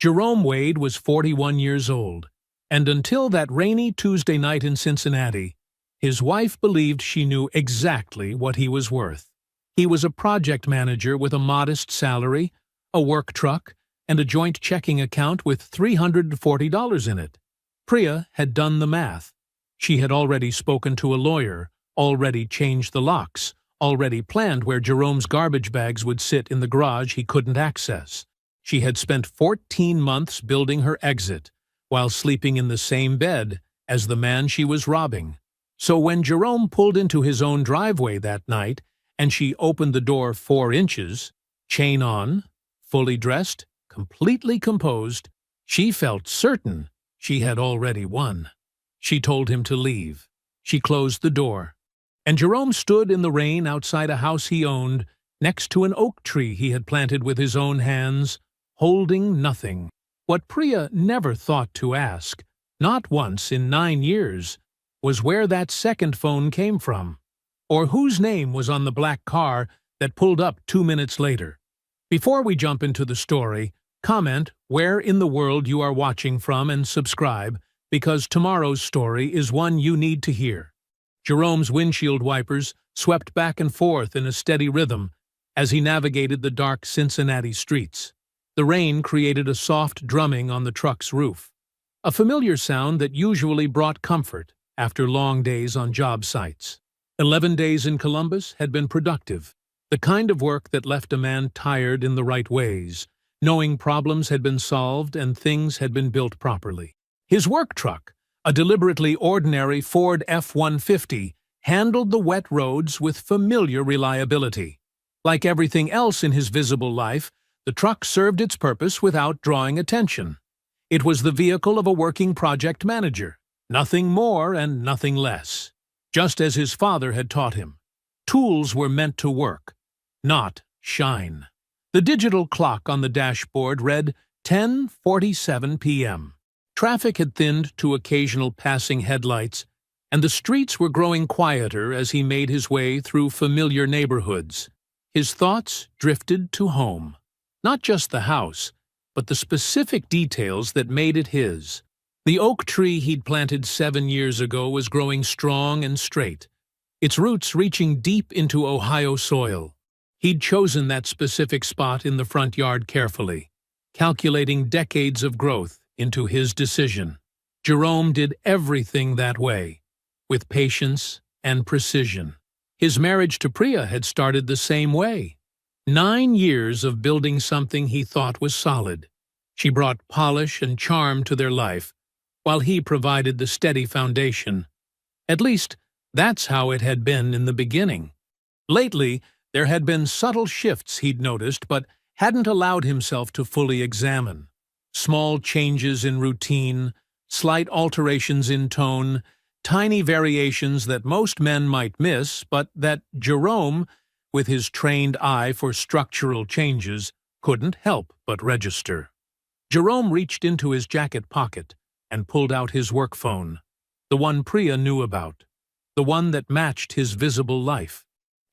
Jerome Wade was 41 years old, and until that rainy Tuesday night in Cincinnati, his wife believed she knew exactly what he was worth. He was a project manager with a modest salary, a work truck, and a joint checking account with $340 in it. Priya had done the math. She had already spoken to a lawyer, already changed the locks, already planned where Jerome's garbage bags would sit in the garage he couldn't access. She had spent 14 months building her exit, while sleeping in the same bed as the man she was robbing. So when Jerome pulled into his own driveway that night, and she opened the door 4 inches, chain on, fully dressed, completely composed, she felt certain she had already won. She told him to leave. She closed the door. And Jerome stood in the rain outside a house he owned, next to an oak tree he had planted with his own hands, holding nothing. What Priya never thought to ask, not once in 9 years, was where that second phone came from, or whose name was on the black car that pulled up 2 minutes later. Before we jump into the story, comment where in the world you are watching from and subscribe, because tomorrow's story is one you need to hear. Jerome's windshield wipers swept back and forth in a steady rhythm as he navigated the dark Cincinnati streets. The rain created a soft drumming on the truck's roof, a familiar sound that usually brought comfort after long days on job sites. 11 days in Columbus had been productive, the kind of work that left a man tired in the right ways, knowing problems had been solved and things had been built properly. His work truck, a deliberately ordinary Ford F-150, handled the wet roads with familiar reliability. Like everything else in his visible life, the truck served its purpose without drawing attention. It was the vehicle of a working project manager, nothing more and nothing less. Just as his father had taught him, tools were meant to work, not shine. The digital clock on the dashboard read 10:47 p.m. Traffic had thinned to occasional passing headlights, and the streets were growing quieter as he made his way through familiar neighborhoods. His thoughts drifted to home. Not just the house, but the specific details that made it his. The oak tree he'd planted 7 years ago was growing strong and straight, its roots reaching deep into Ohio soil. He'd chosen that specific spot in the front yard carefully, calculating decades of growth into his decision. Jerome did everything that way, with patience and precision. His marriage to Priya had started the same way. 9 years of building something he thought was solid. She brought polish and charm to their life, while he provided the steady foundation. At least, that's how it had been in the beginning. Lately, there had been subtle shifts he'd noticed but hadn't allowed himself to fully examine. Small changes in routine, slight alterations in tone, tiny variations that most men might miss, but that Jerome, with his trained eye for structural changes, couldn't help but register. Jerome reached into his jacket pocket and pulled out his work phone, the one Priya knew about, the one that matched his visible life.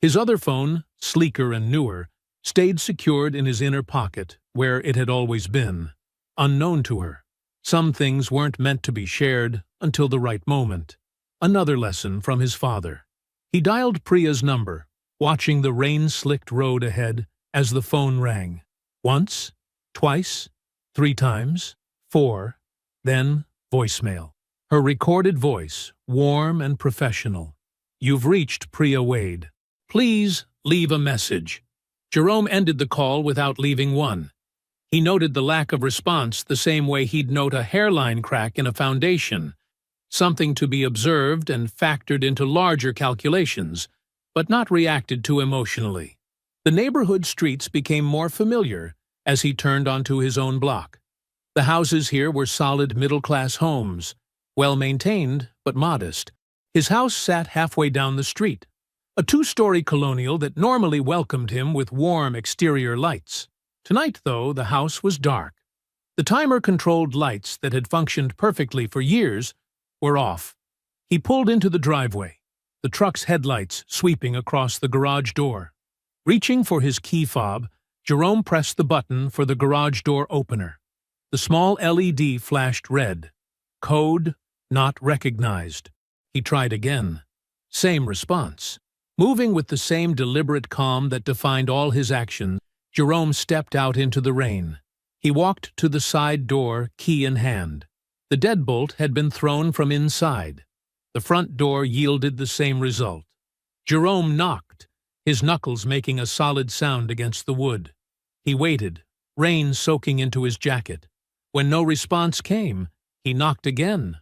His other phone, sleeker and newer, stayed secured in his inner pocket, where it had always been, unknown to her. Some things weren't meant to be shared until the right moment. Another lesson from his father. He dialed Priya's number, watching the rain-slicked road ahead as the phone rang. Once, twice, 3 times, 4, then voicemail. Her recorded voice, warm and professional. "You've reached Priya Wade. Please leave a message." Jerome ended the call without leaving one. He noted the lack of response the same way he'd note a hairline crack in a foundation, something to be observed and factored into larger calculations, but not reacted to emotionally. The neighborhood streets became more familiar as he turned onto his own block. The houses here were solid middle-class homes, well-maintained but modest. His house sat halfway down the street, a 2-story colonial that normally welcomed him with warm exterior lights. Tonight, though, the house was dark. The timer-controlled lights that had functioned perfectly for years were off. He pulled into the driveway, the truck's headlights sweeping across the garage door. Reaching for his key fob, Jerome pressed the button for the garage door opener. The small LED flashed red. Code not recognized. He tried again. Same response. Moving with the same deliberate calm that defined all his actions, Jerome stepped out into the rain. He walked to the side door, key in hand. The deadbolt had been thrown from inside. The front door yielded the same result. Jerome knocked, his knuckles making a solid sound against the wood. He waited, rain soaking into his jacket. When no response came, he knocked again.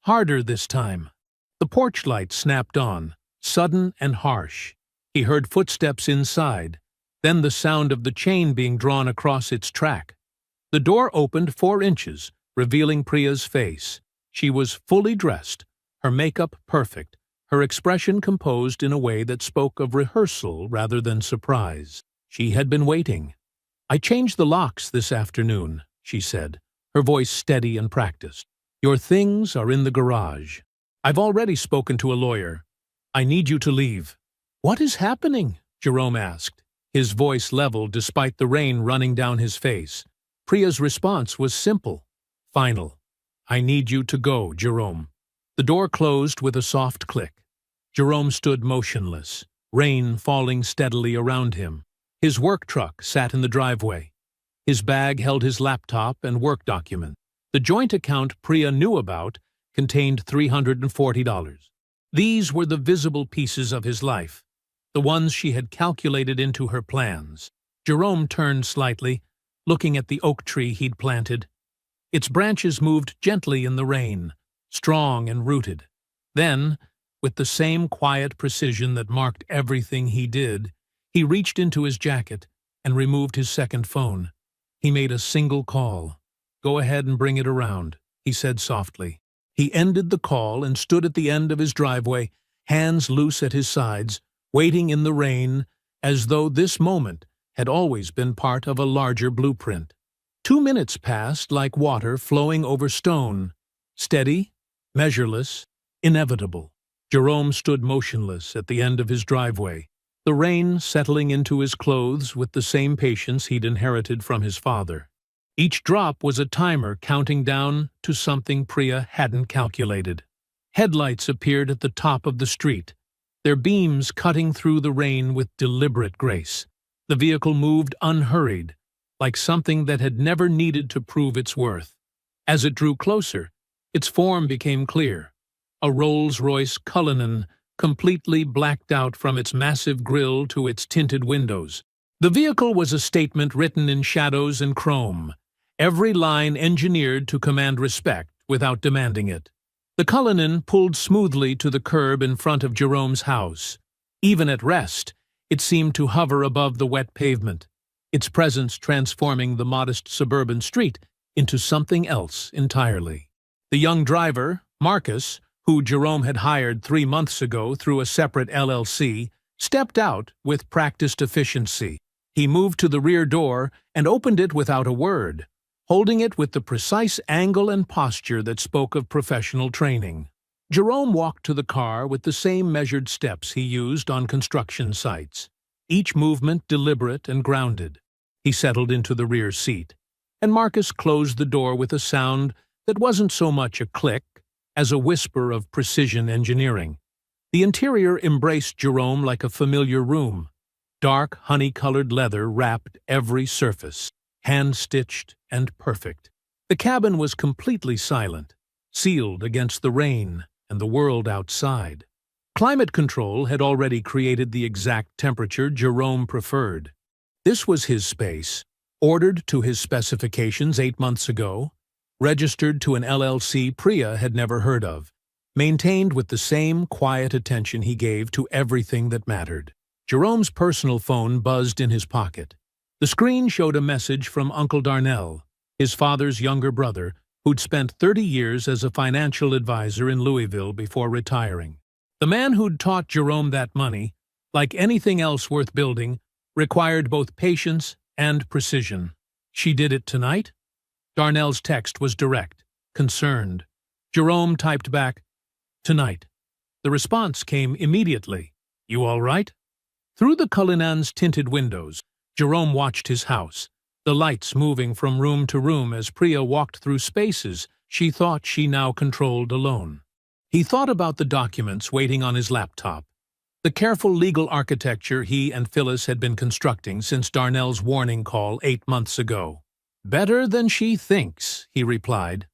Harder this time. The porch light snapped on, sudden and harsh. He heard footsteps inside, then the sound of the chain being drawn across its track. The door opened 4 inches, revealing Priya's face. She was fully dressed, her makeup perfect, her expression composed in a way that spoke of rehearsal rather than surprise. She had been waiting. "I changed the locks this afternoon," she said, her voice steady and practiced. "Your things are in the garage. I've already spoken to a lawyer. I need you to leave." "What is happening?" Jerome asked, his voice level despite the rain running down his face. Priya's response was simple, final. "I need you to go, Jerome." The door closed with a soft click. Jerome stood motionless, rain falling steadily around him. His work truck sat in the driveway. His bag held his laptop and work document. The joint account Priya knew about contained $340. These were the visible pieces of his life, the ones she had calculated into her plans. Jerome turned slightly, looking at the oak tree he'd planted. Its branches moved gently in the rain, strong and rooted. Then, with the same quiet precision that marked everything he did, he reached into his jacket and removed his second phone. He made a single call. "Go ahead and bring it around," he said softly. He ended the call and stood at the end of his driveway, hands loose at his sides, waiting in the rain, as though this moment had always been part of a larger blueprint. 2 minutes passed like water flowing over stone, steady, measureless, inevitable. Jerome stood motionless at the end of his driveway, the rain settling into his clothes with the same patience he'd inherited from his father. Each drop was a timer counting down to something Priya hadn't calculated. Headlights appeared at the top of the street, their beams cutting through the rain with deliberate grace. The vehicle moved unhurried, like something that had never needed to prove its worth. As it drew closer, its form became clear. A Rolls-Royce Cullinan, completely blacked out from its massive grille to its tinted windows. The vehicle was a statement written in shadows and chrome, every line engineered to command respect without demanding it. The Cullinan pulled smoothly to the curb in front of Jerome's house. Even at rest, it seemed to hover above the wet pavement, its presence transforming the modest suburban street into something else entirely. The young driver, Marcus, who Jerome had hired 3 months ago through a separate LLC, stepped out with practiced efficiency. He moved to the rear door and opened it without a word, holding it with the precise angle and posture that spoke of professional training. Jerome walked to the car with the same measured steps he used on construction sites, each movement deliberate and grounded. He settled into the rear seat, and Marcus closed the door with a sound that wasn't so much a click as a whisper of precision engineering. The interior embraced Jerome like a familiar room. Dark, honey-colored leather wrapped every surface, hand-stitched and perfect. The cabin was completely silent, sealed against the rain and the world outside. Climate control had already created the exact temperature Jerome preferred. This was his space, ordered to his specifications 8 months ago, registered to an LLC Priya had never heard of, maintained with the same quiet attention he gave to everything that mattered. Jerome's personal phone buzzed in his pocket. The screen showed a message from Uncle Darnell, his father's younger brother, who'd spent 30 years as a financial advisor in Louisville before retiring. The man who'd taught Jerome that money, like anything else worth building, required both patience and precision. "She did it tonight?" Darnell's text was direct, concerned. Jerome typed back, "Tonight." The response came immediately. "You all right?" Through the Cullinan's tinted windows, Jerome watched his house, the lights moving from room to room as Priya walked through spaces she thought she now controlled alone. He thought about the documents waiting on his laptop, the careful legal architecture he and Phyllis had been constructing since Darnell's warning call 8 months ago. "Better than she thinks," he replied.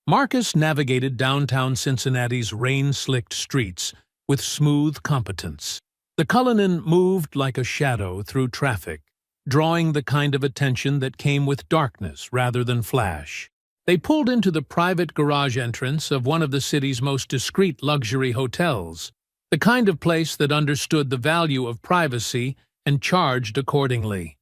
Marcus navigated downtown Cincinnati's rain-slicked streets with smooth competence. The Cullinan moved like a shadow through traffic, drawing the kind of attention that came with darkness rather than flash. They pulled into the private garage entrance of one of the city's most discreet luxury hotels, the kind of place that understood the value of privacy and charged accordingly.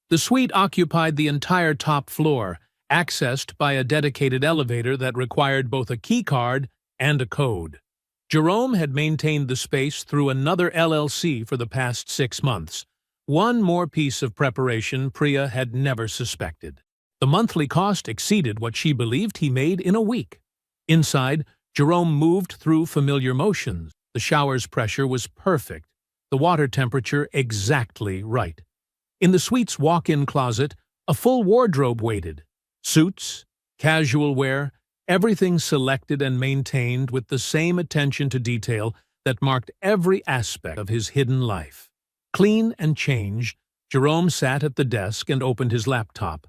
The suite occupied the entire top floor, accessed by a dedicated elevator that required both a keycard and a code. Jerome had maintained the space through another LLC for the past 6 months. One more piece of preparation Priya had never suspected. The monthly cost exceeded what she believed he made in a week. Inside, Jerome moved through familiar motions. The shower's pressure was perfect, the water temperature exactly right. In the suite's walk-in closet, a full wardrobe waited. Suits, casual wear, everything selected and maintained with the same attention to detail that marked every aspect of his hidden life. Clean and changed, Jerome sat at the desk and opened his laptop.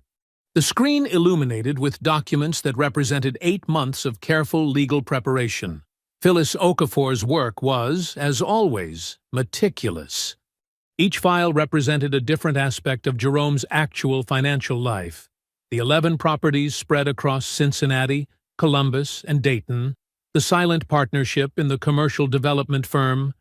The screen illuminated with documents that represented 8 months of careful legal preparation. Phyllis Okafor's work was, as always, meticulous. Each file represented a different aspect of Jerome's actual financial life. The 11 properties spread across Cincinnati, Columbus, and Dayton, the silent partnership in the commercial development firm,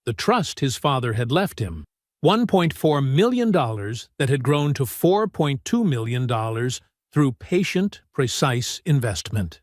the trust his father had left him, $1.4 million that had grown to $4.2 million through patient, precise investment.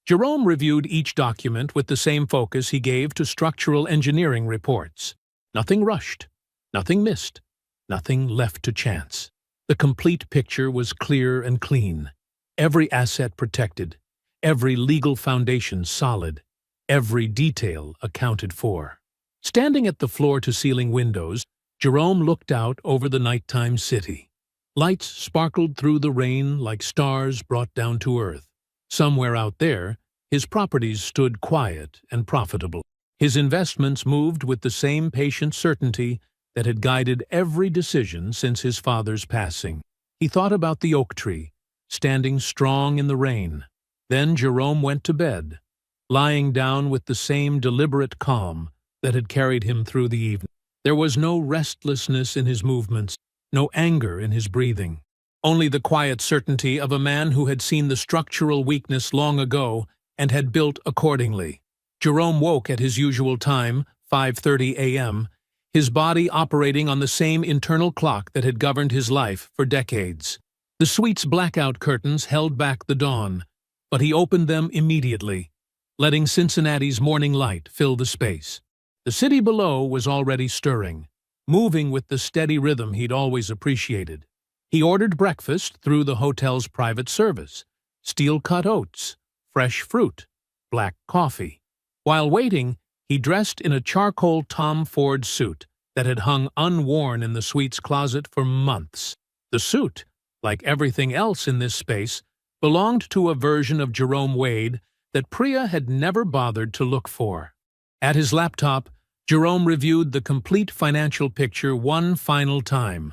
Jerome reviewed each document with the same focus he gave to structural engineering reports. Nothing rushed, nothing missed, nothing left to chance. The complete picture was clear and clean, every asset protected, every legal foundation solid, every detail accounted for. Standing at the floor-to-ceiling windows, Jerome looked out over the nighttime city. Lights sparkled through the rain like stars brought down to earth. Somewhere out there, his properties stood quiet and profitable. His investments moved with the same patient certainty that had guided every decision since his father's passing. He thought about the oak tree, standing strong in the rain. Then Jerome went to bed, lying down with the same deliberate calm that had carried him through the evening. There was no restlessness in his movements, no anger in his breathing. Only the quiet certainty of a man who had seen the structural weakness long ago and had built accordingly. Jerome woke at his usual time, 5:30 a.m., his body operating on the same internal clock that had governed his life for decades. The suite's blackout curtains held back the dawn, but he opened them immediately, letting Cincinnati's morning light fill the space. The city below was already stirring, moving with the steady rhythm he'd always appreciated. He ordered breakfast through the hotel's private service, steel-cut oats, fresh fruit, black coffee. While waiting, he dressed in a charcoal Tom Ford suit that had hung unworn in the suite's closet for months. The suit, like everything else in this space, belonged to a version of Jerome Wade that Priya had never bothered to look for. At his laptop, Jerome reviewed the complete financial picture one final time.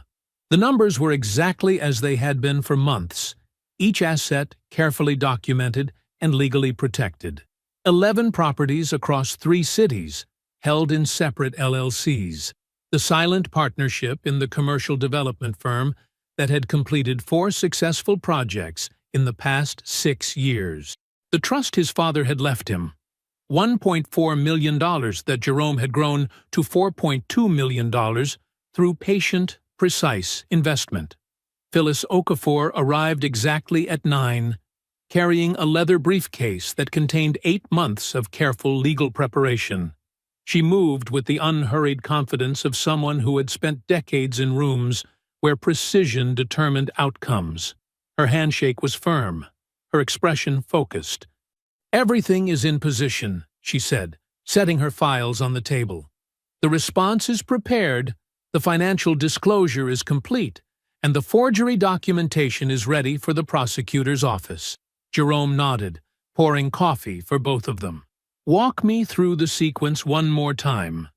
The numbers were exactly as they had been for months, each asset carefully documented and legally protected. 11 properties across 3 cities, held in separate LLCs. The silent partnership in the commercial development firm that had completed 4 successful projects in the past 6 years. The trust his father had left him. $1.4 million that Jerome had grown to $4.2 million through patient, precise investment. Phyllis Okafor arrived exactly at 9, carrying a leather briefcase that contained 8 months of careful legal preparation. She moved with the unhurried confidence of someone who had spent decades in rooms where precision determined outcomes. Her handshake was firm, her expression focused. "Everything is in position," she said, setting her files on the table. "The response is prepared, the financial disclosure is complete, and the forgery documentation is ready for the prosecutor's office. Jerome nodded, pouring coffee for both of them. Walk me through the sequence one more time.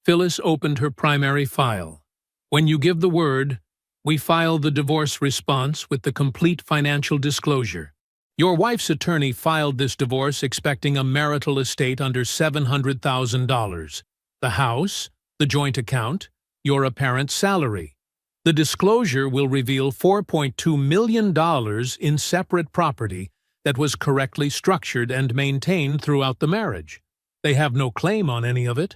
Phyllis opened her primary file. When you give the word, we file the divorce response with the complete financial disclosure. Your wife's attorney filed this divorce expecting a marital estate under $700,000. The house, the joint account, your apparent salary. The disclosure will reveal $4.2 million in separate property that was correctly structured and maintained throughout the marriage. They have no claim on any of it.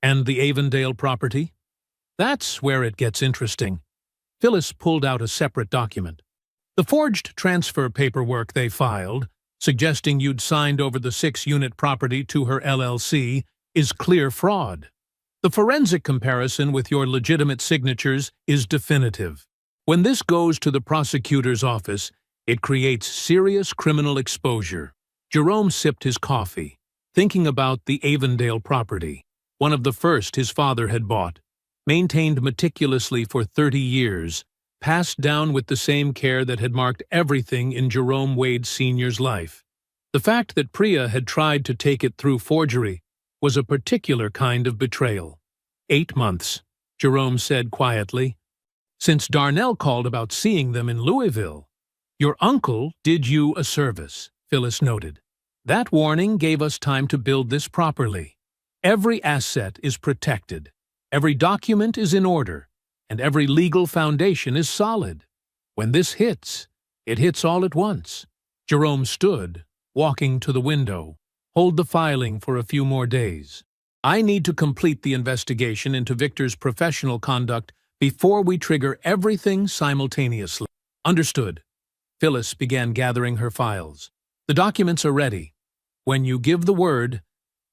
And the Avondale property? That's where it gets interesting. Phyllis pulled out a separate document. The forged transfer paperwork they filed, suggesting you'd signed over the 6-unit property to her LLC, is clear fraud. The forensic comparison with your legitimate signatures is definitive. When this goes to the prosecutor's office, it creates serious criminal exposure. Jerome sipped his coffee, thinking about the Avondale property, one of the first his father had bought, maintained meticulously for 30 years, passed down with the same care that had marked everything in Jerome Wade Sr.'s life. The fact that Priya had tried to take it through forgery was a particular kind of betrayal. 8 months, Jerome said quietly, since Darnell called about seeing them in Louisville. Your uncle did you a service, Phyllis noted. That warning gave us time to build this properly. Every asset is protected, every document is in order, and every legal foundation is solid. When this hits, it hits all at once. Jerome stood, walking to the window. Hold the filing for a few more days. I need to complete the investigation into Victor's professional conduct before we trigger everything simultaneously. Understood. Phyllis began gathering her files. The documents are ready. When you give the word,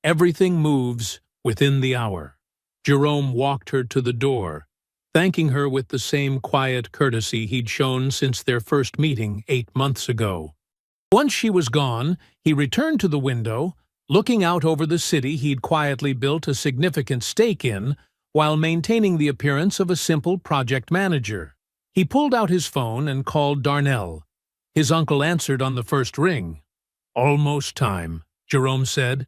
everything moves within the hour. Jerome walked her to the door, thanking her with the same quiet courtesy he'd shown since their first meeting 8 months ago. Once she was gone, he returned to the window, looking out over the city he'd quietly built a significant stake in, while maintaining the appearance of a simple project manager. He pulled out his phone and called Darnell. His uncle answered on the first ring. Almost time, Jerome said.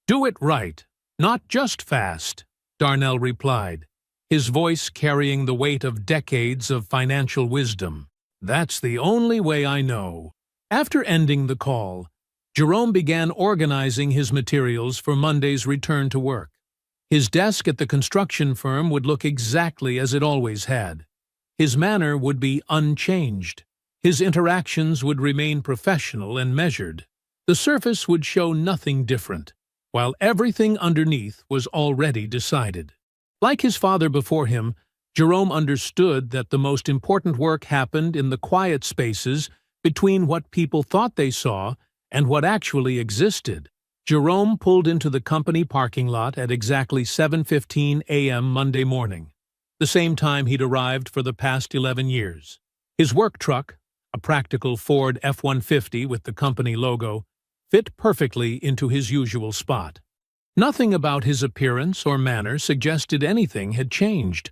Do it right, not just fast, Darnell replied, his voice carrying the weight of decades of financial wisdom. That's the only way I know. After ending the call, Jerome began organizing his materials for Monday's return to work. His desk at the construction firm would look exactly as it always had. His manner would be unchanged. His interactions would remain professional and measured. The surface would show nothing different, while everything underneath was already decided. Like his father before him, Jerome understood that the most important work happened in the quiet spaces between what people thought they saw and what actually existed. Jerome pulled into the company parking lot at exactly 7:15 a.m. Monday morning, the same time he'd arrived for the past 11 years. His work truck, a practical Ford F-150 with the company logo, fit perfectly into his usual spot. Nothing about his appearance or manner suggested anything had changed.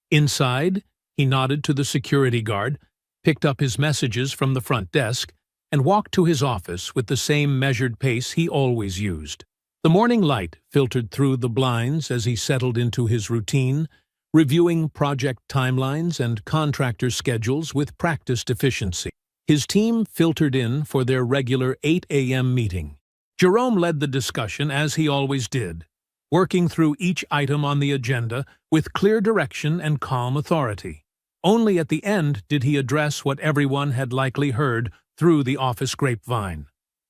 Inside, he nodded to the security guard, picked up his messages from the front desk, and walked to his office with the same measured pace he always used. The morning light filtered through the blinds as he settled into his routine, reviewing project timelines and contractor schedules with practiced efficiency. His team filtered in for their regular 8 a.m. meeting. Jerome led the discussion as he always did, working through each item on the agenda with clear direction and calm authority. Only at the end did he address what everyone had likely heard through the office grapevine.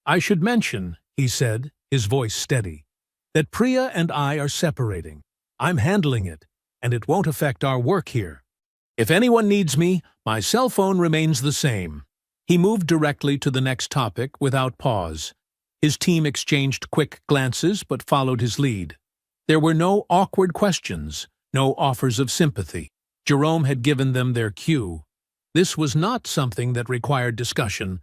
I should mention, he said, his voice steady, that Priya and I are separating. I'm handling it, and it won't affect our work here. If anyone needs me, my cell phone remains the same. He moved directly to the next topic without pause. His team exchanged quick glances but followed his lead. There were no awkward questions, no offers of sympathy. Jerome had given them their cue. This was not something that required discussion,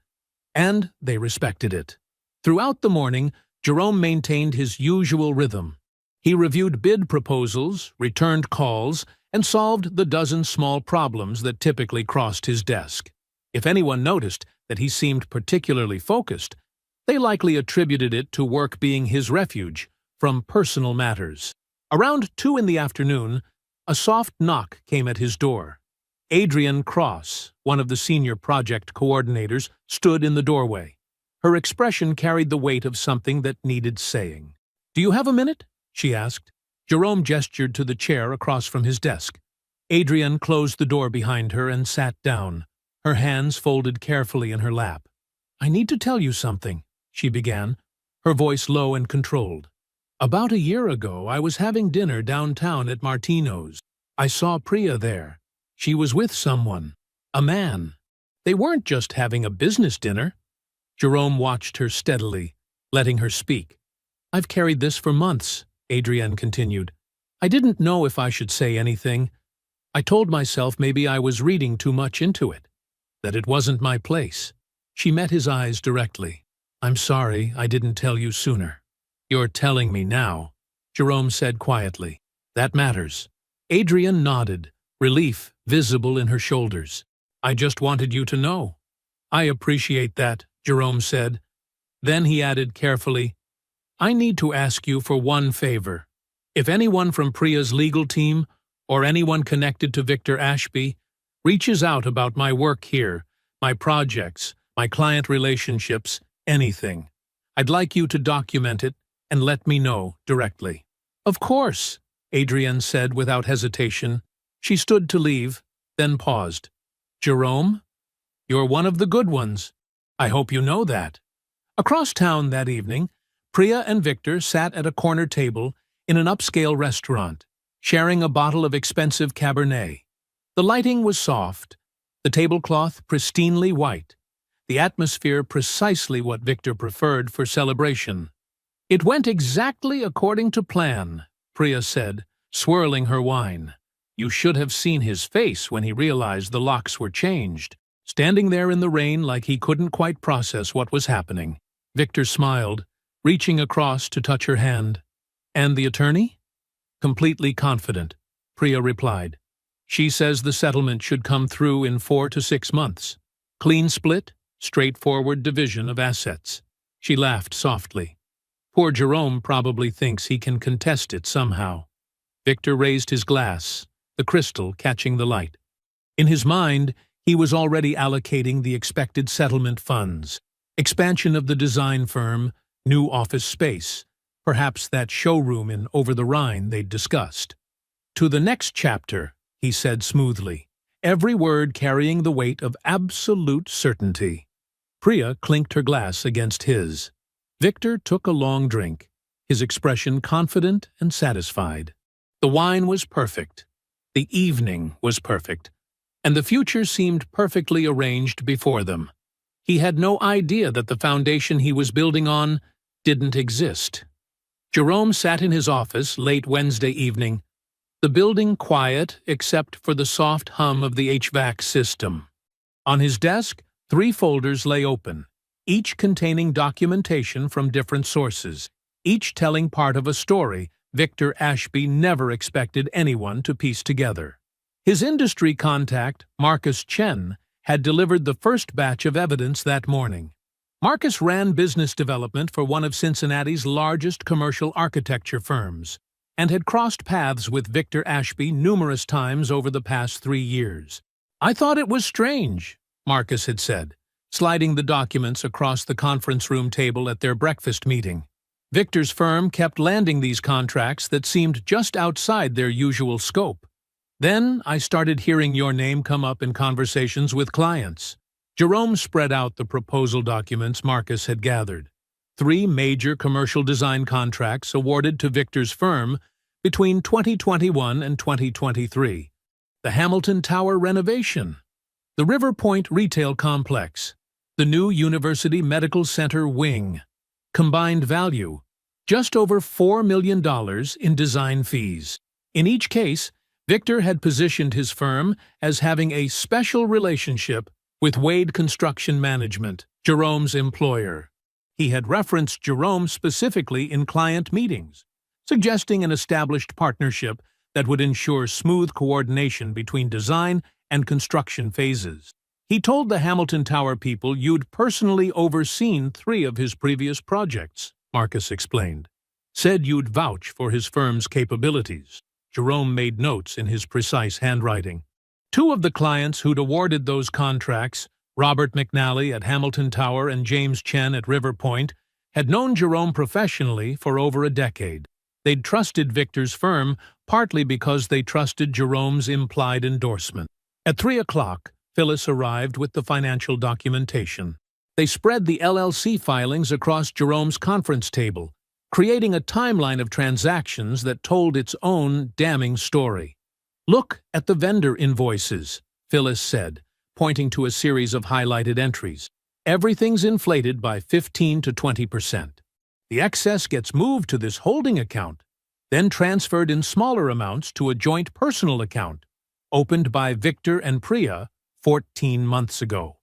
and they respected it. Throughout the morning, Jerome maintained his usual rhythm. He reviewed bid proposals, returned calls, and solved the dozen small problems that typically crossed his desk. If anyone noticed that he seemed particularly focused, they likely attributed it to work being his refuge from personal matters. Around 2 in the afternoon, a soft knock came at his door. Adrienne Cross, one of the senior project coordinators, stood in the doorway. Her expression carried the weight of something that needed saying. "Do you have a minute?" she asked. Jerome gestured to the chair across from his desk. Adrienne closed the door behind her and sat down, her hands folded carefully in her lap. "I need to tell you something," she began, her voice low and controlled. "About a year ago, I was having dinner downtown at Martino's. I saw Priya there. She was with someone, a man. They weren't just having a business dinner." Jerome watched her steadily, letting her speak. "I've carried this for months," Adrienne continued. "I didn't know if I should say anything. I told myself maybe I was reading too much into it, that it wasn't my place." She met his eyes directly. "I'm sorry I didn't tell you sooner." "You're telling me now," Jerome said quietly. "That matters." Adrienne nodded, relief visible in her shoulders. "I just wanted you to know." "I appreciate that," Jerome said. Then he added carefully, "I need to ask you for one favor. If anyone from Priya's legal team, or anyone connected to Victor Ashby, reaches out about my work here, my projects, my client relationships, anything, I'd like you to document it and let me know directly." "Of course," Adrienne said without hesitation. She stood to leave, then paused. "Jerome, you're one of the good ones. I hope you know that." Across town that evening, Priya and Victor sat at a corner table in an upscale restaurant, sharing a bottle of expensive Cabernet. The lighting was soft, the tablecloth pristinely white, the atmosphere precisely what Victor preferred for celebration. "It went exactly according to plan," Priya said, swirling her wine. "You should have seen his face when he realized the locks were changed, standing there in the rain like he couldn't quite process what was happening." Victor smiled, reaching across to touch her hand. "And the attorney?" "Completely confident," Priya replied. "She says the settlement should come through in 4 to 6 months. Clean split, straightforward division of assets." She laughed softly. "Poor Jerome probably thinks he can contest it somehow." Victor raised his glass, the crystal catching the light. In his mind, he was already allocating the expected settlement funds, expansion of the design firm, new office space, perhaps that showroom in Over the Rhine they'd discussed. "To the next chapter," he said smoothly, every word carrying the weight of absolute certainty. Priya clinked her glass against his. Victor took a long drink, his expression confident and satisfied. The wine was perfect, the evening was perfect, and the future seemed perfectly arranged before them. He had no idea that the foundation he was building on didn't exist. Jerome sat in his office late Wednesday evening, the building quiet except for the soft hum of the HVAC system. On his desk, 3 folders lay open, each containing documentation from different sources, each telling part of a story Victor Ashby never expected anyone to piece together. His industry contact, Marcus Chen, had delivered the first batch of evidence that morning. Marcus ran business development for one of Cincinnati's largest commercial architecture firms, and had crossed paths with Victor Ashby numerous times over the past 3 years. "I thought it was strange," Marcus had said, sliding the documents across the conference room table at their breakfast meeting. "Victor's firm kept landing these contracts that seemed just outside their usual scope. Then I started hearing your name come up in conversations with clients." Jerome spread out the proposal documents Marcus had gathered. 3 major commercial design contracts awarded to Victor's firm between 2021 and 2023. The Hamilton Tower renovation, the River Point retail complex, the new University Medical Center wing. Combined value, just over $4 million in design fees. In each case, Victor had positioned his firm as having a special relationship with Wade Construction Management, Jerome's employer. He had referenced Jerome specifically in client meetings, suggesting an established partnership that would ensure smooth coordination between design and construction phases. He told the Hamilton Tower people you'd personally overseen 3 of his previous projects, Marcus explained. Said you'd vouch for his firm's capabilities. Jerome made notes in his precise handwriting. 2 of the clients who'd awarded those contracts, Robert McNally at Hamilton Tower and James Chen at River Point, had known Jerome professionally for over a decade. They'd trusted Victor's firm partly because they trusted Jerome's implied endorsement. At 3 o'clock, Phyllis arrived with the financial documentation. They spread the LLC filings across Jerome's conference table, creating a timeline of transactions that told its own damning story. "Look at the vendor invoices," Phyllis said, pointing to a series of highlighted entries. "Everything's inflated by 15 to 20%. The excess gets moved to this holding account, then transferred in smaller amounts to a joint personal account, opened by Victor and Priya 14 months ago."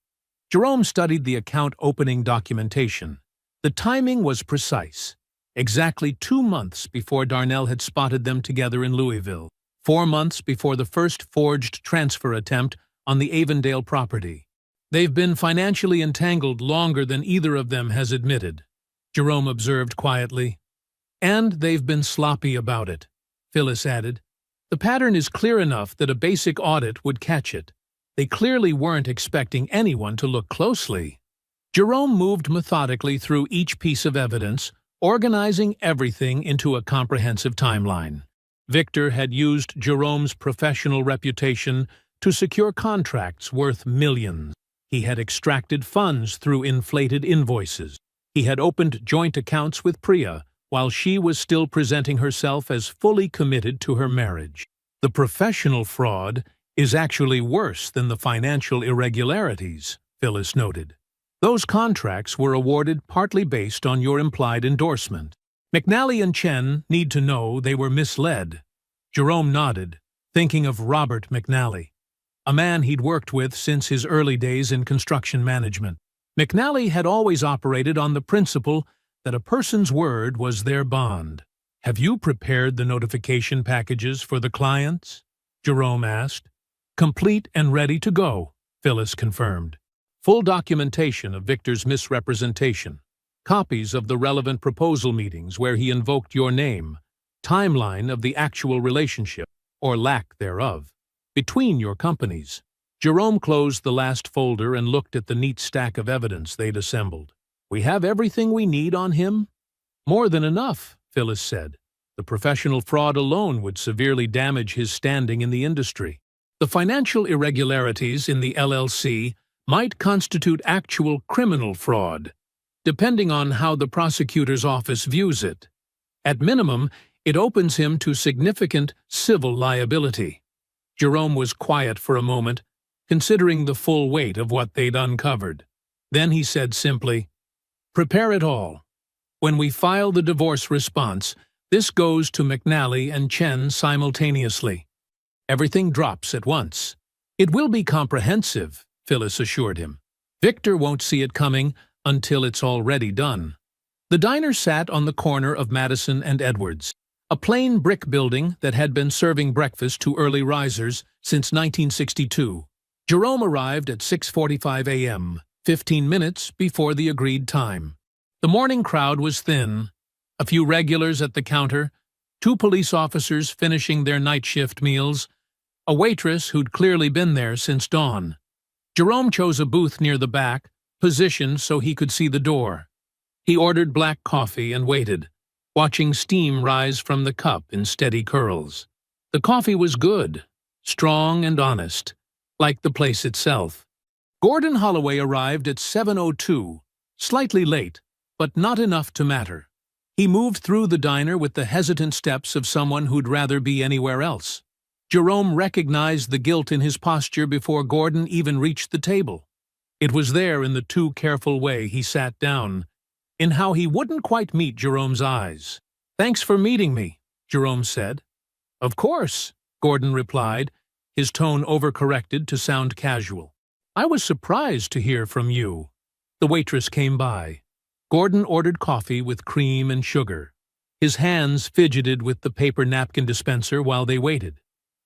Jerome studied the account opening documentation. The timing was precise. Exactly 2 months before Darnell had spotted them together in Louisville. 4 months before the first forged transfer attempt on the Avondale property. "They've been financially entangled longer than either of them has admitted," Jerome observed quietly. "And they've been sloppy about it," Phyllis added. "The pattern is clear enough that a basic audit would catch it. They clearly weren't expecting anyone to look closely." Jerome moved methodically through each piece of evidence, organizing everything into a comprehensive timeline. Victor had used Jerome's professional reputation to secure contracts worth millions. He had extracted funds through inflated invoices. He had opened joint accounts with Priya, while she was still presenting herself as fully committed to her marriage. The professional fraud is actually worse than the financial irregularities, Phyllis noted. Those contracts were awarded partly based on your implied endorsement. McNally and Chen need to know they were misled. Jerome nodded, thinking of Robert McNally, a man he'd worked with since his early days in construction management. McNally had always operated on the principle that a person's word was their bond. "Have you prepared the notification packages for the clients?" Jerome asked. "Complete and ready to go," Phyllis confirmed. "Full documentation of Victor's misrepresentation, copies of the relevant proposal meetings where he invoked your name, timeline of the actual relationship, or lack thereof, between your companies." Jerome closed the last folder and looked at the neat stack of evidence they'd assembled. "We have everything we need on him?" "More than enough," Phyllis said. "The professional fraud alone would severely damage his standing in the industry. The financial irregularities in the LLC might constitute actual criminal fraud, depending on how the prosecutor's office views it. At minimum, it opens him to significant civil liability." Jerome was quiet for a moment, considering the full weight of what they'd uncovered. Then he said simply, "Prepare it all. When we file the divorce response, this goes to McNally and Chen simultaneously. Everything drops at once." "It will be comprehensive," Phyllis assured him. "Victor won't see it coming until it's already done." The diner sat on the corner of Madison and Edwards, a plain brick building that had been serving breakfast to early risers since 1962. Jerome arrived at 6:45 a.m., 15 minutes before the agreed time. The morning crowd was thin, a few regulars at the counter, 2 police officers finishing their night shift meals, a waitress who'd clearly been there since dawn. Jerome chose a booth near the back, positioned so he could see the door. He ordered black coffee and waited, watching steam rise from the cup in steady curls. The coffee was good, strong and honest, like the place itself. Gordon Holloway arrived at 7:02, slightly late, but not enough to matter. He moved through the diner with the hesitant steps of someone who'd rather be anywhere else. Jerome recognized the guilt in his posture before Gordon even reached the table. It was there in the too careful way he sat down, in how he wouldn't quite meet Jerome's eyes. "Thanks for meeting me," Jerome said. "Of course," Gordon replied, his tone overcorrected to sound casual. "I was surprised to hear from you." The waitress came by. Gordon ordered coffee with cream and sugar. His hands fidgeted with the paper napkin dispenser while they waited.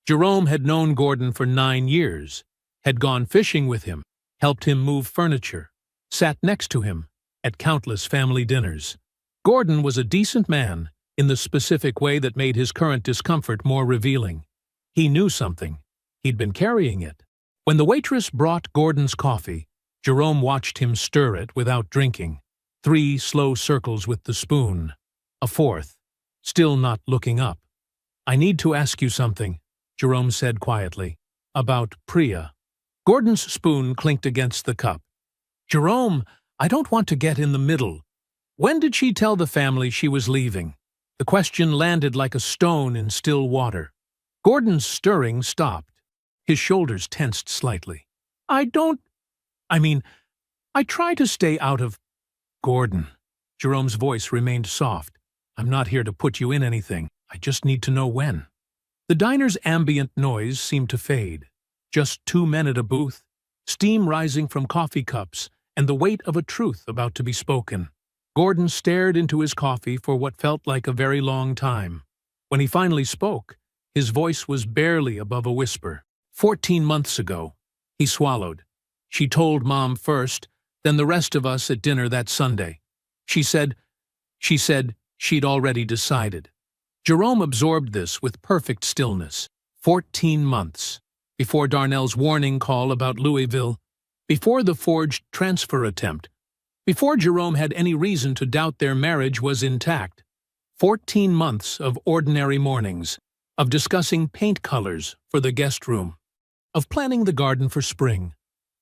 Jerome had known Gordon for 9 years, had gone fishing with him, helped him move furniture, sat next to him at countless family dinners. Gordon was a decent man in the specific way that made his current discomfort more revealing. He knew something. He'd been carrying it. When the waitress brought Gordon's coffee, Jerome watched him stir it without drinking. 3 slow circles with the spoon. A 4th, still not looking up. "I need to ask you something," Jerome said quietly. "About Priya." Gordon's spoon clinked against the cup. "Jerome, I don't want to get in the middle. When did she tell the family she was leaving?" The question landed like a stone in still water. Gordon's stirring stopped. His shoulders tensed slightly. I try to stay out of—" "Gordon." Jerome's voice remained soft. "I'm not here to put you in anything. I just need to know when." The diner's ambient noise seemed to fade. Just 2 men at a booth, steam rising from coffee cups, and the weight of a truth about to be spoken. Gordon stared into his coffee for what felt like a very long time. When he finally spoke, his voice was barely above a whisper. 14 months ago. He swallowed. "She told Mom first, then the rest of us at dinner that Sunday. She said she'd already decided." Jerome absorbed this with perfect stillness. 14 months. Before Darnell's warning call about Louisville. Before the forged transfer attempt. Before Jerome had any reason to doubt their marriage was intact. 14 months of ordinary mornings. Of discussing paint colors for the guest room. Of planning the garden for spring.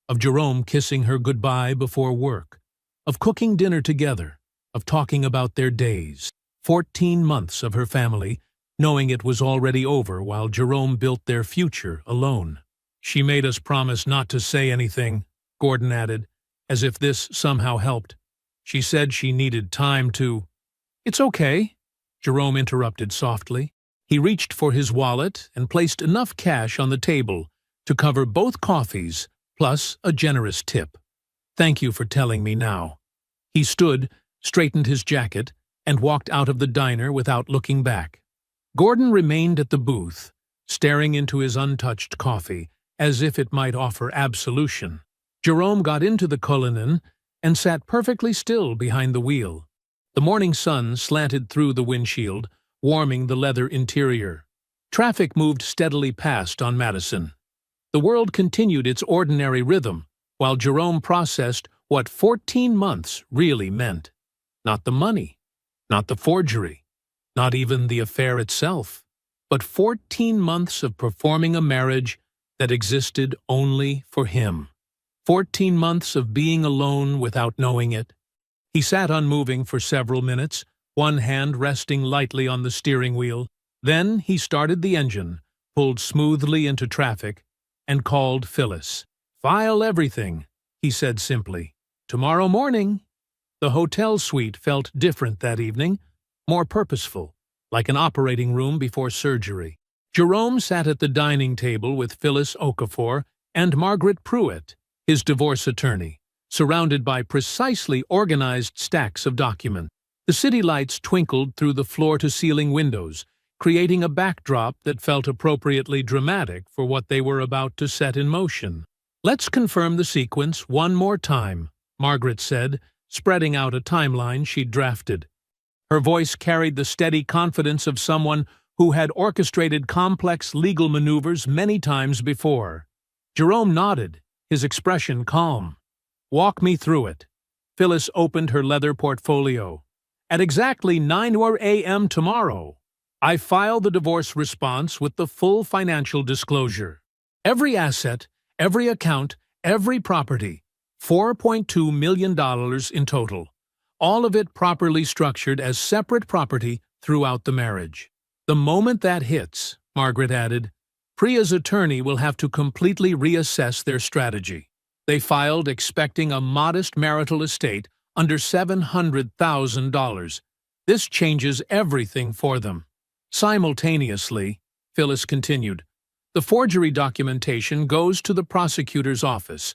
Of Jerome kissing her goodbye before work. Of cooking dinner together. Of talking about their days. 14 months of her family, knowing it was already over while Jerome built their future alone. "She made us promise not to say anything," Gordon added, as if this somehow helped. "She said she needed time to—" "It's okay," Jerome interrupted softly. He reached for his wallet and placed enough cash on the table to cover both coffees, plus a generous tip. "Thank you for telling me now." He stood, straightened his jacket, and walked out of the diner without looking back. Gordon remained at the booth, staring into his untouched coffee, as if it might offer absolution. Jerome got into the Cullinan and sat perfectly still behind the wheel. The morning sun slanted through the windshield, warming the leather interior. Traffic moved steadily past on Madison. The world continued its ordinary rhythm, while Jerome processed what 14 months really meant. Not the money, not the forgery, not even the affair itself, but 14 months of performing a marriage that existed only for him. 14 months of being alone without knowing it. He sat unmoving for several minutes, one hand resting lightly on the steering wheel. Then he started the engine, pulled smoothly into traffic, and called Phyllis. "File everything," he said simply. "Tomorrow morning." The hotel suite felt different that evening, more purposeful, like an operating room before surgery. Jerome sat at the dining table with Phyllis Okafor and Margaret Pruitt, his divorce attorney, surrounded by precisely organized stacks of documents. The city lights twinkled through the floor-to-ceiling windows, creating a backdrop that felt appropriately dramatic for what they were about to set in motion. "Let's confirm the sequence one more time," Margaret said, spreading out a timeline she'd drafted. Her voice carried the steady confidence of someone who had orchestrated complex legal maneuvers many times before. Jerome nodded, his expression calm. "Walk me through it." Phyllis opened her leather portfolio. "At exactly 9 a.m. tomorrow, I file the divorce response with the full financial disclosure. Every asset, every account, every property, $4.2 million in total. All of it properly structured as separate property throughout the marriage. The moment that hits," Margaret added, "Priya's attorney will have to completely reassess their strategy." They filed expecting a modest marital estate under $700,000. This changes everything for them. Simultaneously, Phyllis continued, the forgery documentation goes to the prosecutor's office.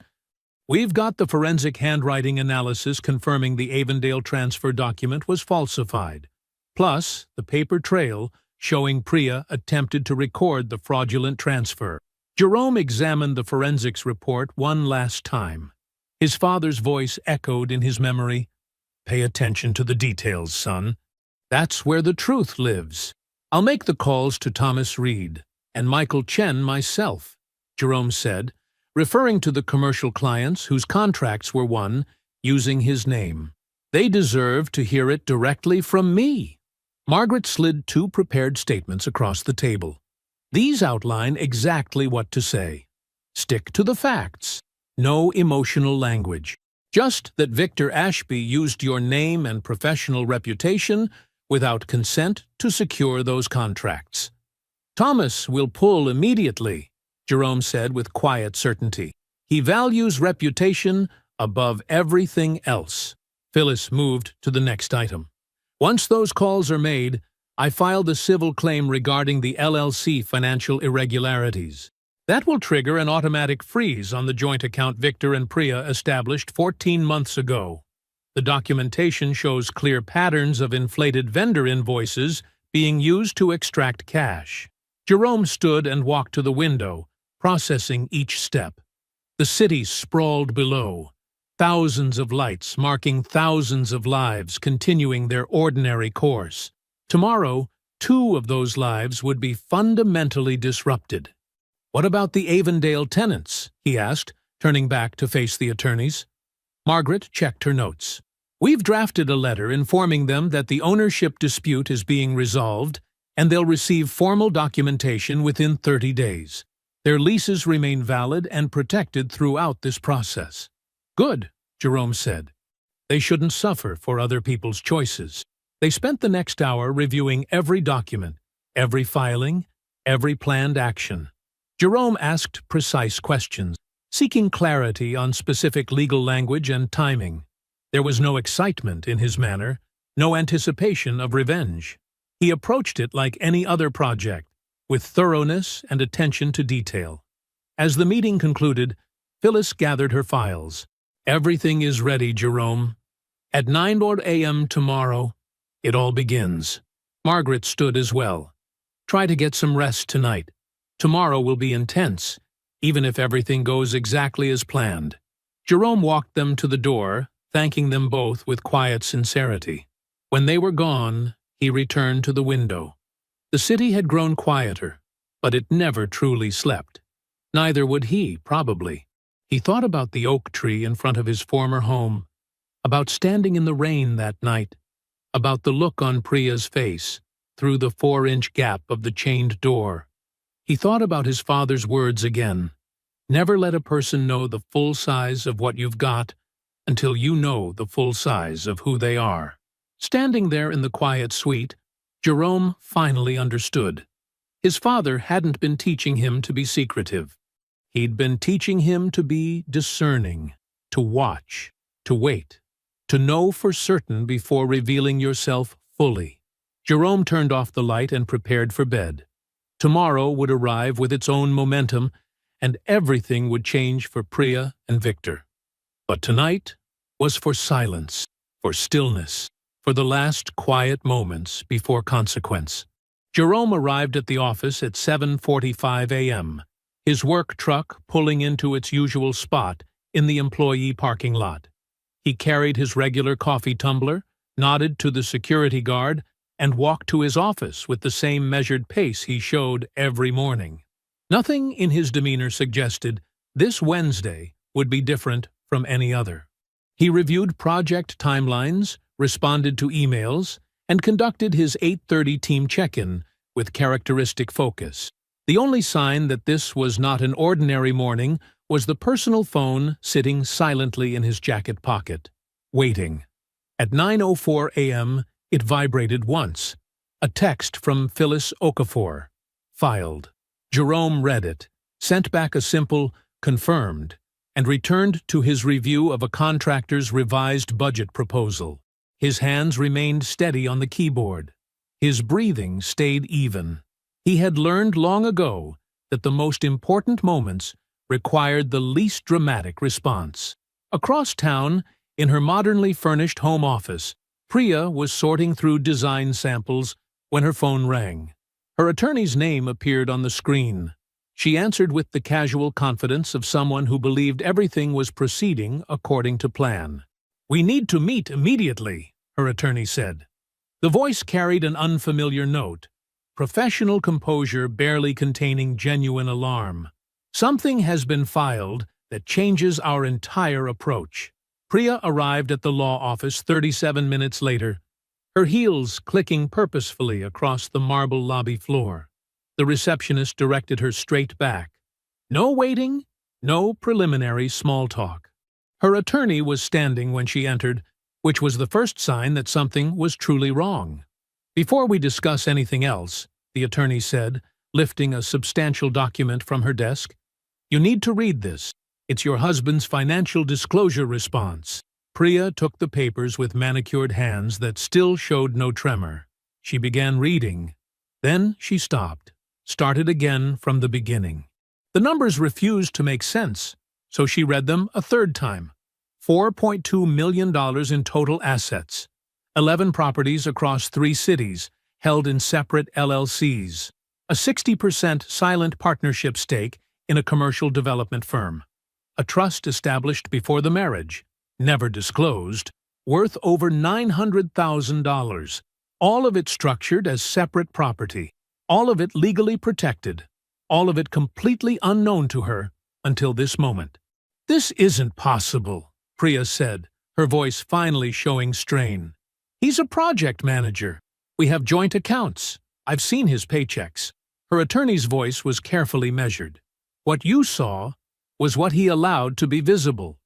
We've got the forensic handwriting analysis confirming the Avondale transfer document was falsified. plus the paper trail showing Priya attempted to record the fraudulent transfer. Jerome examined the forensics report one last time. His father's voice echoed in his memory. "Pay attention to the details, son. That's where the truth lives." "I'll make the calls to Thomas Reed and Michael Chen myself," Jerome said, referring to the commercial clients whose contracts were won using his name. "They deserve to hear it directly from me." Margaret slid 2 prepared statements across the table. These outline exactly what to say. Stick to the facts. No emotional language. Just that Victor Ashby used your name and professional reputation without consent to secure those contracts. "Thomas will pull immediately," Jerome said with quiet certainty. "He values reputation above everything else." Phyllis moved to the next item. "Once those calls are made, I filed a civil claim regarding the LLC financial irregularities. That will trigger an automatic freeze on the joint account Victor and Priya established 14 months ago. The documentation shows clear patterns of inflated vendor invoices being used to extract cash." Jerome stood and walked to the window, processing each step. The city sprawled below, thousands of lights marking thousands of lives continuing their ordinary course. Tomorrow, 2 of those lives would be fundamentally disrupted. "What about the Avondale tenants?" he asked, turning back to face the attorneys. Margaret checked her notes. "We've drafted a letter informing them that the ownership dispute is being resolved, and they'll receive formal documentation within 30 days. Their leases remain valid and protected throughout this process." "Good," Jerome said. "They shouldn't suffer for other people's choices." They spent the next hour reviewing every document, every filing, every planned action. Jerome asked precise questions, seeking clarity on specific legal language and timing. There was no excitement in his manner, no anticipation of revenge. He approached it like any other project, with thoroughness and attention to detail. As the meeting concluded, Phyllis gathered her files. "Everything is ready, Jerome. At 9 a.m. tomorrow, it all begins." Margaret stood as well. "Try to get some rest tonight. Tomorrow will be intense, even if everything goes exactly as planned." Jerome walked them to the door, thanking them both with quiet sincerity. When they were gone, he returned to the window. The city had grown quieter, but it never truly slept. Neither would he, probably. He thought about the oak tree in front of his former home, about standing in the rain that night, about the look on Priya's face through the 4-inch gap of the chained door. He thought about his father's words again. "Never let a person know the full size of what you've got until you know the full size of who they are." Standing there in the quiet suite, Jerome finally understood. His father hadn't been teaching him to be secretive. He'd been teaching him to be discerning, to watch, to wait, to know for certain before revealing yourself fully. Jerome turned off the light and prepared for bed. Tomorrow would arrive with its own momentum, and everything would change for Priya and Victor. But tonight was for silence, for stillness, for the last quiet moments before consequence. Jerome arrived at the office at 7:45 a.m., his work truck pulling into its usual spot in the employee parking lot. He carried his regular coffee tumbler, nodded to the security guard, and walked to his office with the same measured pace he showed every morning. Nothing in his demeanor suggested this Wednesday would be different from any other. He reviewed project timelines, responded to emails, and conducted his 8:30 team check-in with characteristic focus. The only sign that this was not an ordinary morning was the personal phone sitting silently in his jacket pocket, waiting. At 9:04 a.m., it vibrated once. A text from Phyllis Okafor. Filed. Jerome read it, sent back a simple "confirmed," and returned to his review of a contractor's revised budget proposal. His hands remained steady on the keyboard. His breathing stayed even. He had learned long ago that the most important moments required the least dramatic response. Across town, in her modernly furnished home office, Priya was sorting through design samples when her phone rang. Her attorney's name appeared on the screen. She answered with the casual confidence of someone who believed everything was proceeding according to plan. "We need to meet immediately," her attorney said. The voice carried an unfamiliar note, professional composure barely containing genuine alarm. "Something has been filed that changes our entire approach." Priya arrived at the law office 37 minutes later, her heels clicking purposefully across the marble lobby floor. The receptionist directed her straight back. No waiting, no preliminary small talk. Her attorney was standing when she entered, which was the first sign that something was truly wrong. "Before we discuss anything else," the attorney said, lifting a substantial document from her desk, "you need to read this. It's your husband's financial disclosure response." Priya took the papers with manicured hands that still showed no tremor. She began reading. Then she stopped, started again from the beginning. The numbers refused to make sense, so she read them a third time. $4.2 million in total assets, 11 properties across 3 cities, held in separate LLCs, a 60% silent partnership stake in a commercial development firm, a trust established before the marriage, never disclosed, worth over $900,000, all of it structured as separate property, all of it legally protected, all of it completely unknown to her until this moment. "This isn't possible," Priya said, her voice finally showing strain. "He's a project manager. We have joint accounts. I've seen his paychecks." Her attorney's voice was carefully measured. "What you saw was what he allowed to be visible.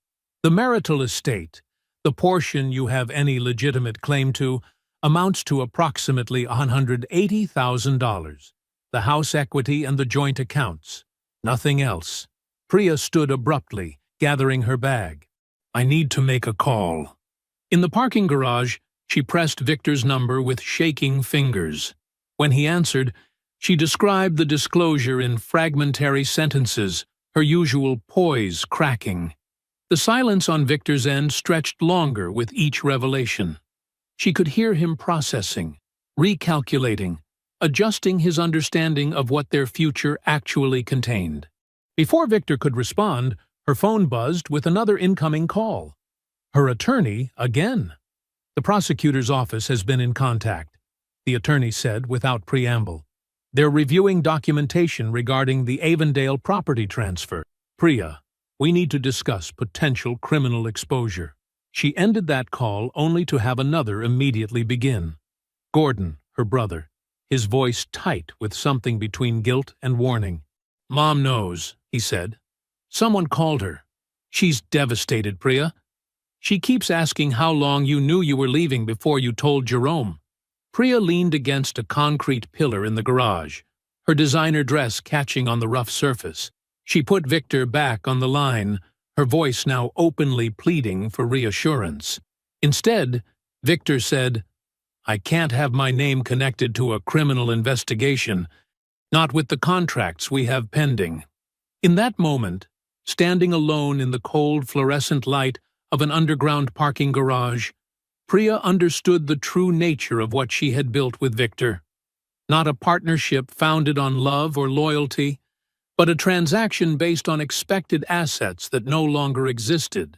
The marital estate, the portion you have any legitimate claim to, amounts to approximately $180,000. The house equity and the joint accounts. Nothing else." Priya stood abruptly, gathering her bag. "I need to make a call." In the parking garage, she pressed Victor's number with shaking fingers. When he answered, she described the disclosure in fragmentary sentences, her usual poise cracking. The silence on Victor's end stretched longer with each revelation. She could hear him processing, recalculating, adjusting his understanding of what their future actually contained. Before Victor could respond, her phone buzzed with another incoming call. Her attorney again. "The prosecutor's office has been in contact," the attorney said without preamble. "They're reviewing documentation regarding the Avondale property transfer. Priya, we need to discuss potential criminal exposure." She ended that call only to have another immediately begin. Gordon, her brother, his voice tight with something between guilt and warning. "Mom knows," he said. "Someone called her. She's devastated, Priya. She keeps asking how long you knew you were leaving before you told Jerome." Priya leaned against a concrete pillar in the garage, her designer dress catching on the rough surface. She put Victor back on the line, her voice now openly pleading for reassurance. Instead, Victor said, "I can't have my name connected to a criminal investigation, not with the contracts we have pending." In that moment, standing alone in the cold fluorescent light of an underground parking garage, Priya understood the true nature of what she had built with Victor. Not a partnership founded on love or loyalty, but a transaction based on expected assets that no longer existed.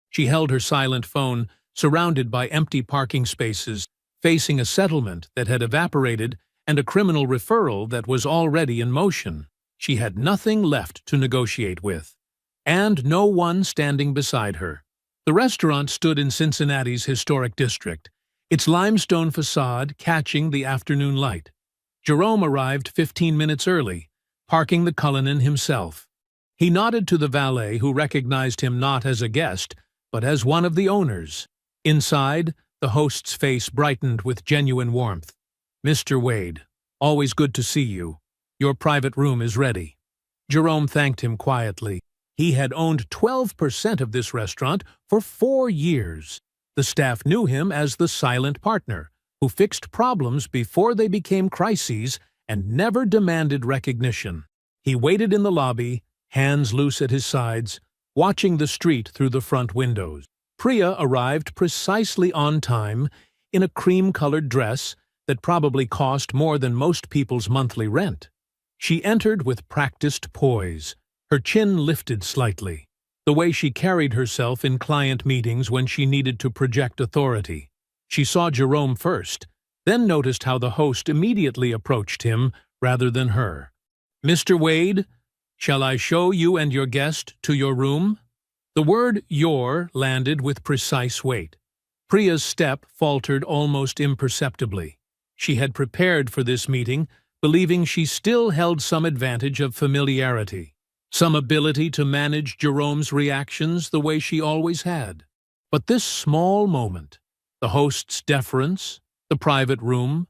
She held her silent phone, surrounded by empty parking spaces, facing a settlement that had evaporated and a criminal referral that was already in motion. She had nothing left to negotiate with, and no one standing beside her. The restaurant stood in Cincinnati's historic district, its limestone facade catching the afternoon light. Jerome arrived 15 minutes early, parking the Cullinan himself. He nodded to the valet, who recognized him not as a guest, but as one of the owners. Inside, the host's face brightened with genuine warmth. "Mr. Wade, always good to see you. Your private room is ready." Jerome thanked him quietly. He had owned 12% of this restaurant for 4 years. The staff knew him as the silent partner, who fixed problems before they became crises and never demanded recognition. He waited in the lobby, hands loose at his sides, watching the street through the front windows. Priya arrived precisely on time, in a cream-colored dress that probably cost more than most people's monthly rent. She entered with practiced poise, her chin lifted slightly, the way she carried herself in client meetings when she needed to project authority. She saw Jerome first, then noticed how the host immediately approached him rather than her. "Mr. Wade, shall I show you and your guest to your room?" The word "your" landed with precise weight. Priya's step faltered almost imperceptibly. She had prepared for this meeting, believing she still held some advantage of familiarity, some ability to manage Jerome's reactions the way she always had. But this small moment, the host's deference, the private room,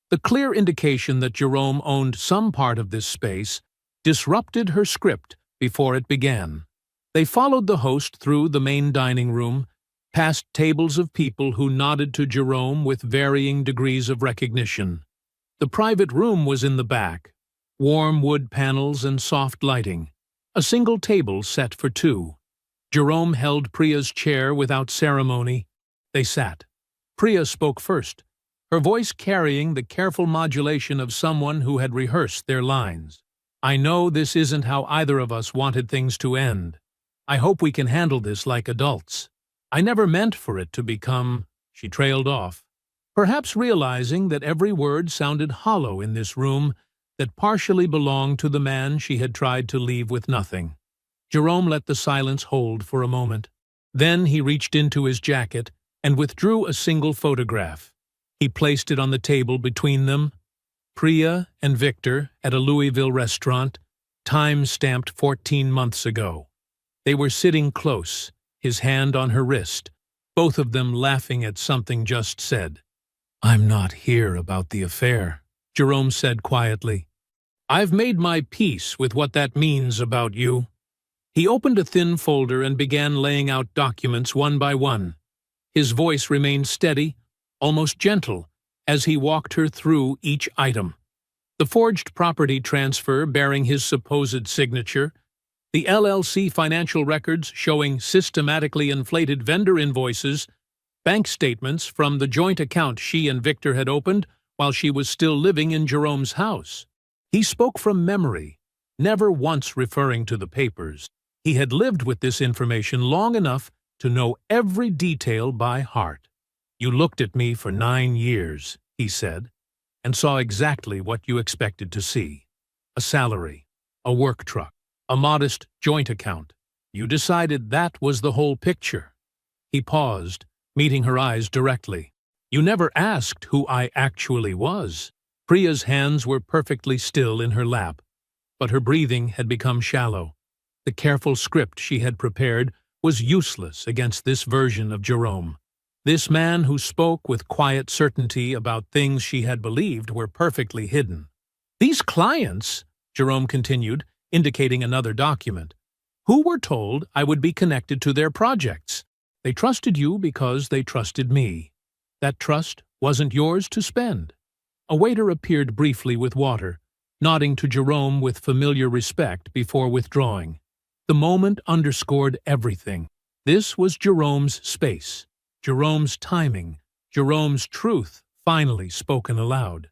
the clear indication that Jerome owned some part of this space, disrupted her script before it began. They followed the host through the main dining room, past tables of people who nodded to Jerome with varying degrees of recognition. The private room was in the back, warm wood panels and soft lighting, a single table set for two. Jerome held Priya's chair without ceremony. They sat. Priya spoke first, her voice carrying the careful modulation of someone who had rehearsed their lines. "I know this isn't how either of us wanted things to end. I hope we can handle this like adults. I never meant for it to become—" She trailed off, perhaps realizing that every word sounded hollow in this room that partially belonged to the man she had tried to leave with nothing. Jerome let the silence hold for a moment. Then he reached into his jacket and withdrew a single photograph. He placed it on the table between them. Priya and Victor at a Louisville restaurant, time stamped 14 months ago. They were sitting close, his hand on her wrist, both of them laughing at something just said. "I'm not here about the affair," Jerome said quietly. "I've made my peace with what that means about you." He opened a thin folder and began laying out documents one by one. His voice remained steady, almost gentle, as he walked her through each item. The forged property transfer bearing his supposed signature, the LLC financial records showing systematically inflated vendor invoices, bank statements from the joint account she and Victor had opened while she was still living in Jerome's house. He spoke from memory, never once referring to the papers. He had lived with this information long enough to know every detail by heart. "You looked at me for 9 years, he said, "and saw exactly what you expected to see. A salary, a work truck, a modest joint account. You decided that was the whole picture." He paused, meeting her eyes directly. "You never asked who I actually was." Priya's hands were perfectly still in her lap, but her breathing had become shallow. The careful script she had prepared was useless against this version of Jerome. This man who spoke with quiet certainty about things she had believed were perfectly hidden. "These clients," Jerome continued, indicating another document, "who were told I would be connected to their projects. They trusted you because they trusted me. That trust wasn't yours to spend." A waiter appeared briefly with water, nodding to Jerome with familiar respect before withdrawing. The moment underscored everything. This was Jerome's space, Jerome's timing, Jerome's truth finally spoken aloud.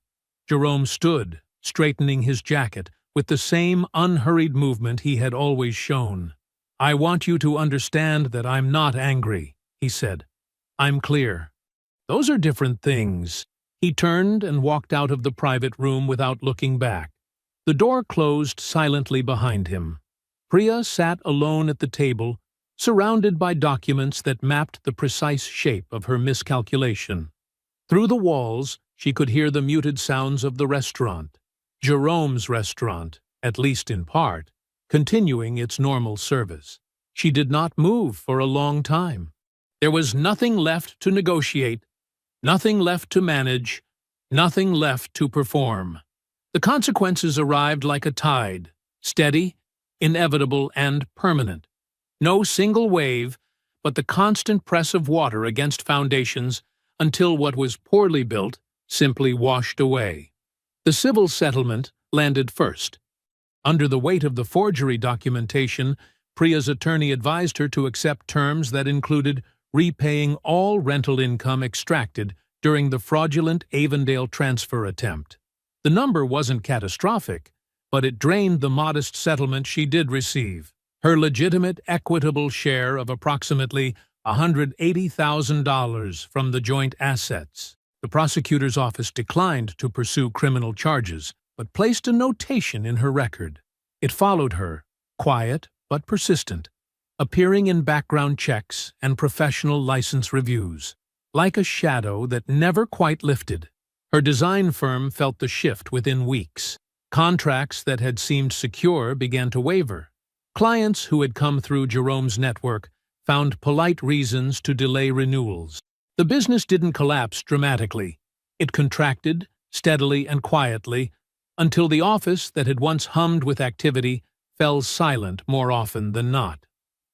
Jerome stood, straightening his jacket, with the same unhurried movement he had always shown. "I want you to understand that I'm not angry," he said. "I'm clear. Those are different things." He turned and walked out of the private room without looking back. The door closed silently behind him. Priya sat alone at the table, surrounded by documents that mapped the precise shape of her miscalculation. Through the walls, she could hear the muted sounds of the restaurant, Jerome's restaurant, at least in part, continuing its normal service. She did not move for a long time. There was nothing left to negotiate, nothing left to manage, nothing left to perform. The consequences arrived like a tide, steady, inevitable, and permanent. No single wave, but the constant press of water against foundations until what was poorly built simply washed away. The civil settlement landed first. Under the weight of the forgery documentation, Priya's attorney advised her to accept terms that included repaying all rental income extracted during the fraudulent Avondale transfer attempt. The number wasn't catastrophic, but it drained the modest settlement she did receive, her legitimate, equitable share of approximately $180,000 from the joint assets. The prosecutor's office declined to pursue criminal charges, but placed a notation in her record. It followed her, quiet but persistent, appearing in background checks and professional license reviews, like a shadow that never quite lifted. Her design firm felt the shift within weeks. Contracts that had seemed secure began to waver. Clients who had come through Jerome's network found polite reasons to delay renewals. The business didn't collapse dramatically. It contracted, steadily and quietly, until the office that had once hummed with activity fell silent more often than not.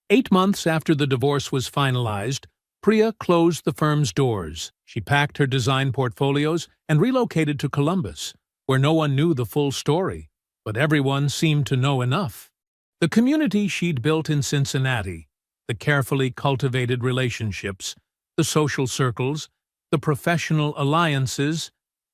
8 months after the divorce was finalized, Priya closed the firm's doors. She packed her design portfolios and relocated to Columbus, where no one knew the full story, but everyone seemed to know enough. The community she'd built in Cincinnati, the carefully cultivated relationships, the social circles, the professional alliances,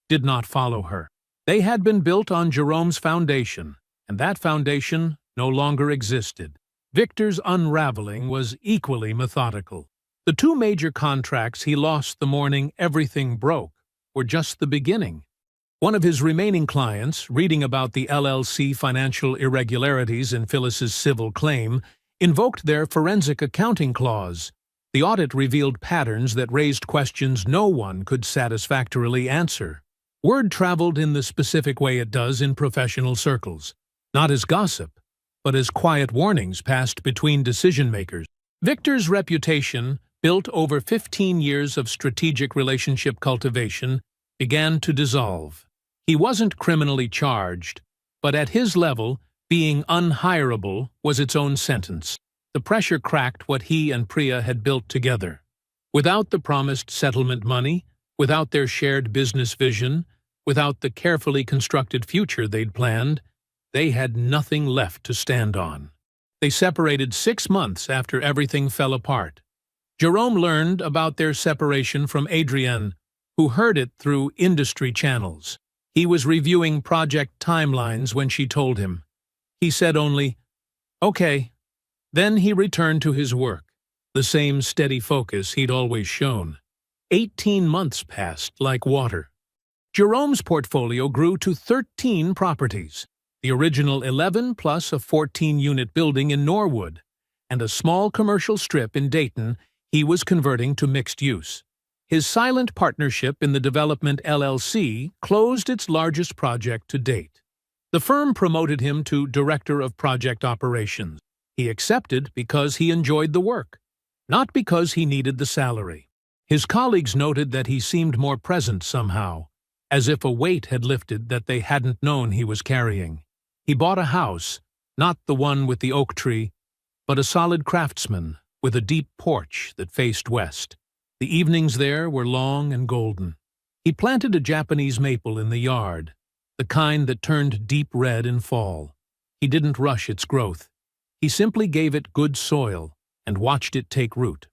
did not follow her. They had been built on Jerome's foundation, and that foundation no longer existed. Victor's unraveling was equally methodical. The 2 major contracts he lost the morning everything broke were just the beginning. One of his remaining clients, reading about the LLC financial irregularities in Phyllis's civil claim, invoked their forensic accounting clause. The audit revealed patterns that raised questions no one could satisfactorily answer. Word traveled in the specific way it does in professional circles, not as gossip, but as quiet warnings passed between decision-makers. Victor's reputation, built over 15 years of strategic relationship cultivation, began to dissolve. He wasn't criminally charged, but at his level, being unhireable was its own sentence. The pressure cracked what he and Priya had built together. Without the promised settlement money, without their shared business vision, without the carefully constructed future they'd planned, they had nothing left to stand on. They separated 6 months after everything fell apart. Jerome learned about their separation from Adrienne, who heard it through industry channels. He was reviewing project timelines when she told him. He said only, "Okay." Then he returned to his work, the same steady focus he'd always shown. 18 months passed like water. Jerome's portfolio grew to 13 properties, the original 11 plus a 14-unit building in Norwood, and a small commercial strip in Dayton he was converting to mixed use. His silent partnership in the development LLC closed its largest project to date. The firm promoted him to Director of Project Operations. He accepted because he enjoyed the work, not because he needed the salary. His colleagues noted that he seemed more present somehow, as if a weight had lifted that they hadn't known he was carrying. He bought a house, not the one with the oak tree, but a solid craftsman with a deep porch that faced west. The evenings there were long and golden. He planted a Japanese maple in the yard, the kind that turned deep red in fall. He didn't rush its growth. He simply gave it good soil and watched it take root.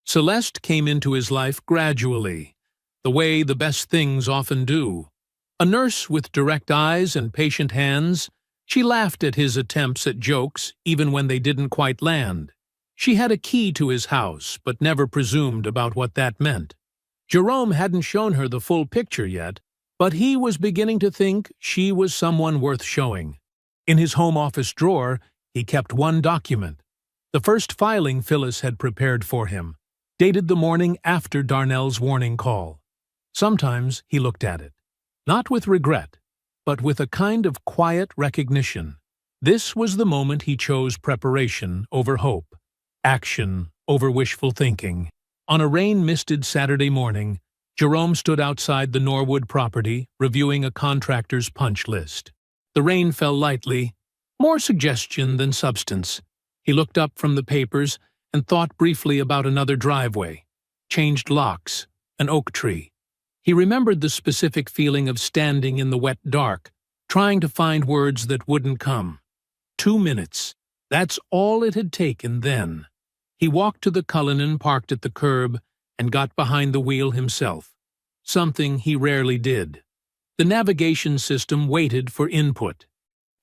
Celeste came into his life gradually, the way the best things often do. A nurse with direct eyes and patient hands, she laughed at his attempts at jokes even when they didn't quite land. She had a key to his house, but never presumed about what that meant. Jerome hadn't shown her the full picture yet, but he was beginning to think she was someone worth showing. In his home office drawer, he kept one document, the first filing Phyllis had prepared for him, dated the morning after Darnell's warning call. Sometimes he looked at it, not with regret, but with a kind of quiet recognition. This was the moment he chose preparation over hope, action over wishful thinking. On a rain-misted Saturday morning, Jerome stood outside the Norwood property, reviewing a contractor's punch list. The rain fell lightly, more suggestion than substance. He looked up from the papers and thought briefly about another driveway, changed locks, an oak tree. He remembered the specific feeling of standing in the wet dark, trying to find words that wouldn't come. 2 minutes. That's all it had taken then. He walked to the Cullinan parked at the curb and got behind the wheel himself. something he rarely did. The navigation system waited for input.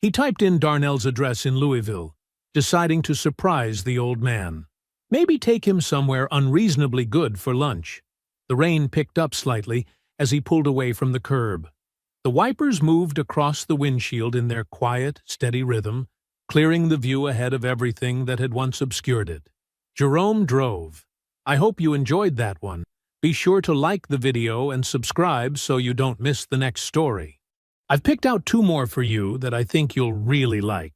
He typed in Darnell's address in Louisville, deciding to surprise the old man. Maybe take him somewhere unreasonably good for lunch. The rain picked up slightly as he pulled away from the curb. The wipers moved across the windshield in their quiet, steady rhythm, clearing the view ahead of everything that had once obscured it. Jerome drove. I hope you enjoyed that one. Be sure to like the video and subscribe so you don't miss the next story. I've picked out 2 more for you that I think you'll really like.